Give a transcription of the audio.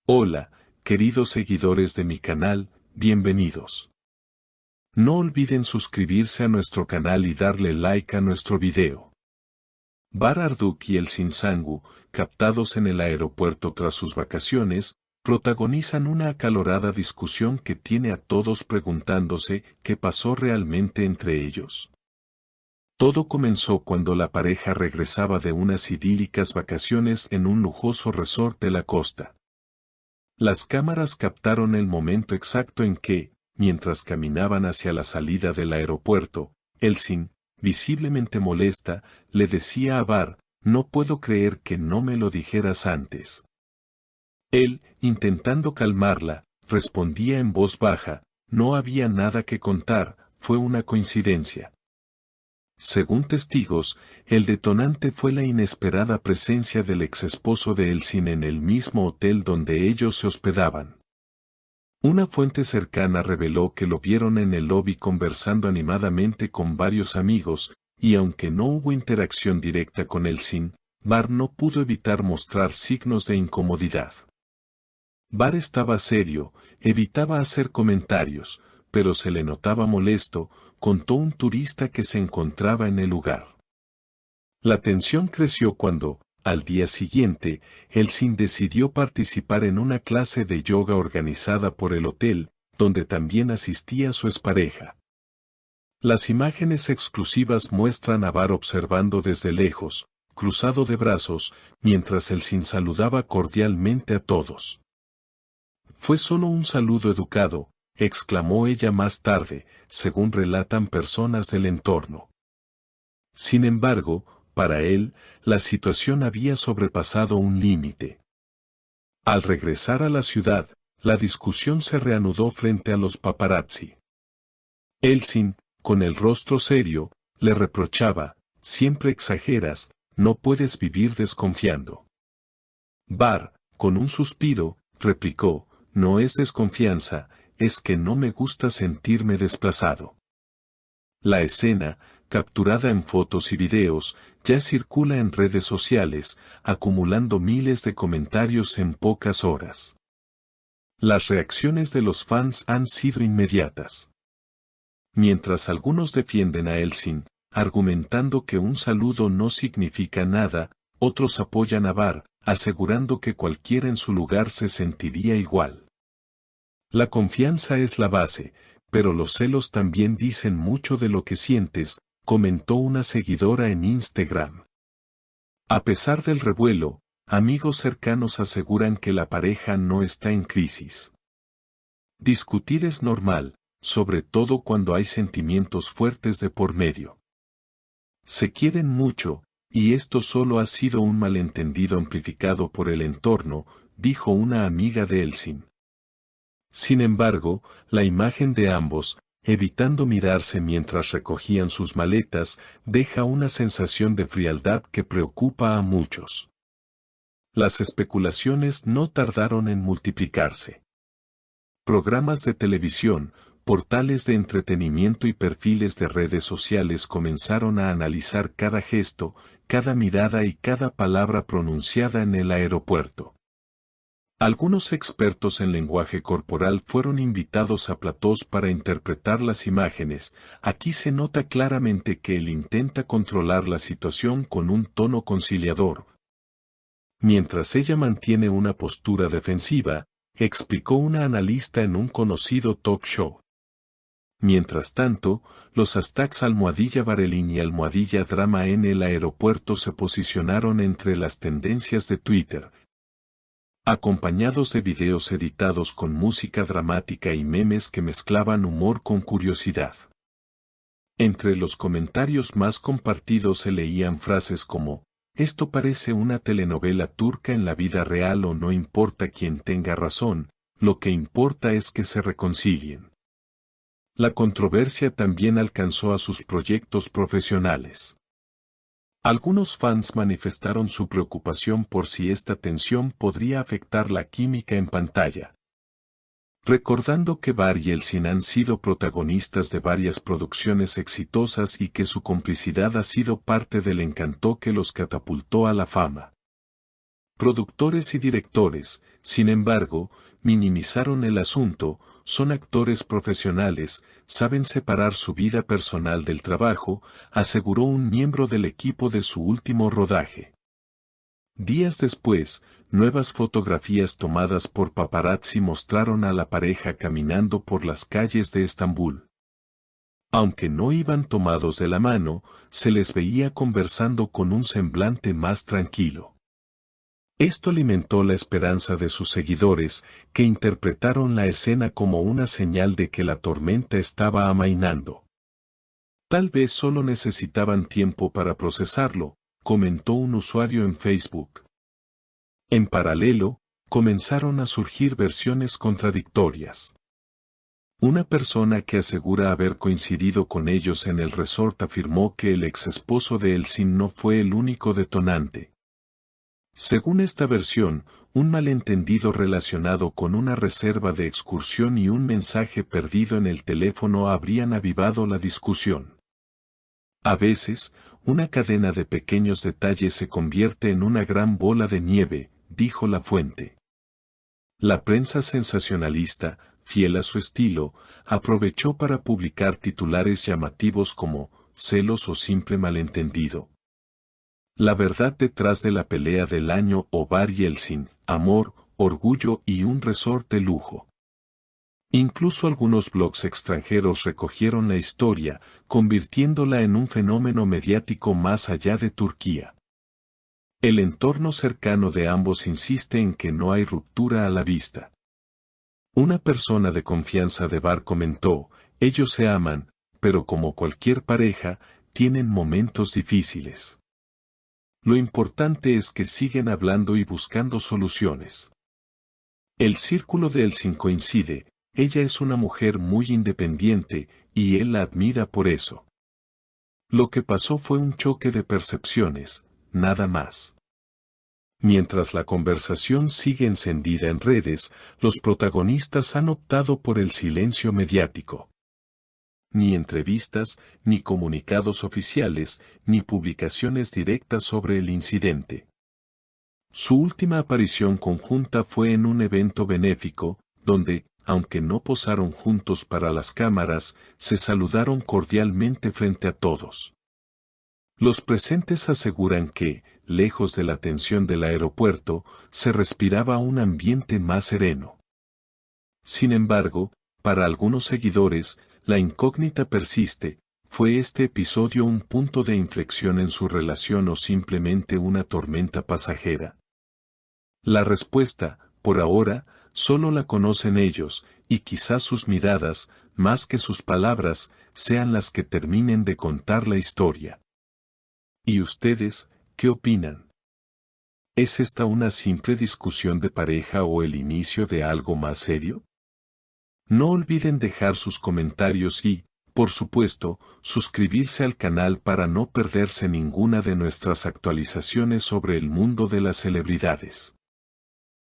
Hola, queridos seguidores de mi canal, bienvenidos. No olviden suscribirse a nuestro canal y darle like a nuestro video. Bar Arduk y Elsin Sangu, captados en el aeropuerto tras sus vacaciones, protagonizan una acalorada discusión que tiene a todos preguntándose qué pasó realmente entre ellos. Todo comenzó cuando la pareja regresaba de unas idílicas vacaciones en un lujoso resort de la costa. Las cámaras captaron el momento exacto en que, mientras caminaban hacia la salida del aeropuerto, Elsin, visiblemente molesta, le decía a Bar, «No puedo creer que no me lo dijeras antes». Él, intentando calmarla, respondía en voz baja, «No había nada que contar, fue una coincidencia». Según testigos, el detonante fue la inesperada presencia del exesposo de Elsin en el mismo hotel donde ellos se hospedaban. Una fuente cercana reveló que lo vieron en el lobby conversando animadamente con varios amigos, y aunque no hubo interacción directa con Elsin, Bar no pudo evitar mostrar signos de incomodidad. Bar estaba serio, evitaba hacer comentarios, pero se le notaba molesto, contó un turista que se encontraba en el lugar. La tensión creció cuando, al día siguiente, Elsin decidió participar en una clase de yoga organizada por el hotel, donde también asistía su expareja. Las imágenes exclusivas muestran a Bar observando desde lejos, cruzado de brazos, mientras Elsin saludaba cordialmente a todos. «Fue solo un saludo educado», exclamó ella más tarde, según relatan personas del entorno. Sin embargo, para él, la situación había sobrepasado un límite. Al regresar a la ciudad, la discusión se reanudó frente a los paparazzi. Elsin, con el rostro serio, le reprochaba, «Siempre exageras, no puedes vivir desconfiando». Bar, con un suspiro, replicó, «No es desconfianza, es que no me gusta sentirme desplazado». La escena, capturada en fotos y videos, ya circula en redes sociales, acumulando miles de comentarios en pocas horas. Las reacciones de los fans han sido inmediatas. Mientras algunos defienden a Elsin, argumentando que un saludo no significa nada, otros apoyan a Bar, asegurando que cualquiera en su lugar se sentiría igual. La confianza es la base, pero los celos también dicen mucho de lo que sientes, comentó una seguidora en Instagram. A pesar del revuelo, amigos cercanos aseguran que la pareja no está en crisis. Discutir es normal, sobre todo cuando hay sentimientos fuertes de por medio. Se quieren mucho, y esto solo ha sido un malentendido amplificado por el entorno, dijo una amiga de Elsin. Sin embargo, la imagen de ambos, evitando mirarse mientras recogían sus maletas, deja una sensación de frialdad que preocupa a muchos. Las especulaciones no tardaron en multiplicarse. Programas de televisión, portales de entretenimiento y perfiles de redes sociales comenzaron a analizar cada gesto, cada mirada y cada palabra pronunciada en el aeropuerto. Algunos expertos en lenguaje corporal fueron invitados a platós para interpretar las imágenes. Aquí se nota claramente que él intenta controlar la situación con un tono conciliador. Mientras ella mantiene una postura defensiva, explicó una analista en un conocido talk show. Mientras tanto, los hashtags #Barelín y #Drama en el aeropuerto se posicionaron entre las tendencias de Twitter, acompañados de videos editados con música dramática y memes que mezclaban humor con curiosidad. Entre los comentarios más compartidos se leían frases como, «Esto parece una telenovela turca en la vida real» o «No importa quién tenga razón, lo que importa es que se reconcilien». La controversia también alcanzó a sus proyectos profesionales. Algunos fans manifestaron su preocupación por si esta tensión podría afectar la química en pantalla. Recordando que Bar y Elsin han sido protagonistas de varias producciones exitosas y que su complicidad ha sido parte del encanto que los catapultó a la fama. Productores y directores, sin embargo, minimizaron el asunto, son actores profesionales, saben separar su vida personal del trabajo, aseguró un miembro del equipo de su último rodaje. Días después, nuevas fotografías tomadas por paparazzi mostraron a la pareja caminando por las calles de Estambul. Aunque no iban tomados de la mano, se les veía conversando con un semblante más tranquilo. Esto alimentó la esperanza de sus seguidores, que interpretaron la escena como una señal de que la tormenta estaba amainando. Tal vez solo necesitaban tiempo para procesarlo, comentó un usuario en Facebook. En paralelo, comenzaron a surgir versiones contradictorias. Una persona que asegura haber coincidido con ellos en el resort afirmó que el ex esposo de Elsin no fue el único detonante. Según esta versión, un malentendido relacionado con una reserva de excursión y un mensaje perdido en el teléfono habrían avivado la discusión. A veces, una cadena de pequeños detalles se convierte en una gran bola de nieve, dijo la fuente. La prensa sensacionalista, fiel a su estilo, aprovechó para publicar titulares llamativos como «celos o simple malentendido». La verdad detrás de la pelea del año o Bar Yeltsin, amor, orgullo y un resort de lujo. Incluso algunos blogs extranjeros recogieron la historia, convirtiéndola en un fenómeno mediático más allá de Turquía. El entorno cercano de ambos insiste en que no hay ruptura a la vista. Una persona de confianza de Bar comentó, ellos se aman, pero como cualquier pareja, tienen momentos difíciles. Lo importante es que siguen hablando y buscando soluciones. El círculo de Elsin coincide, ella es una mujer muy independiente, y él la admira por eso. Lo que pasó fue un choque de percepciones, nada más. Mientras la conversación sigue encendida en redes, los protagonistas han optado por el silencio mediático. Ni entrevistas, ni comunicados oficiales, ni publicaciones directas sobre el incidente. Su última aparición conjunta fue en un evento benéfico, donde, aunque no posaron juntos para las cámaras, se saludaron cordialmente frente a todos. Los presentes aseguran que, lejos de la tensión del aeropuerto, se respiraba un ambiente más sereno. Sin embargo, para algunos seguidores, la incógnita persiste, ¿fue este episodio un punto de inflexión en su relación o simplemente una tormenta pasajera? La respuesta, por ahora, solo la conocen ellos, y quizás sus miradas, más que sus palabras, sean las que terminen de contar la historia. ¿Y ustedes, qué opinan? ¿Es esta una simple discusión de pareja o el inicio de algo más serio? No olviden dejar sus comentarios y, por supuesto, suscribirse al canal para no perderse ninguna de nuestras actualizaciones sobre el mundo de las celebridades.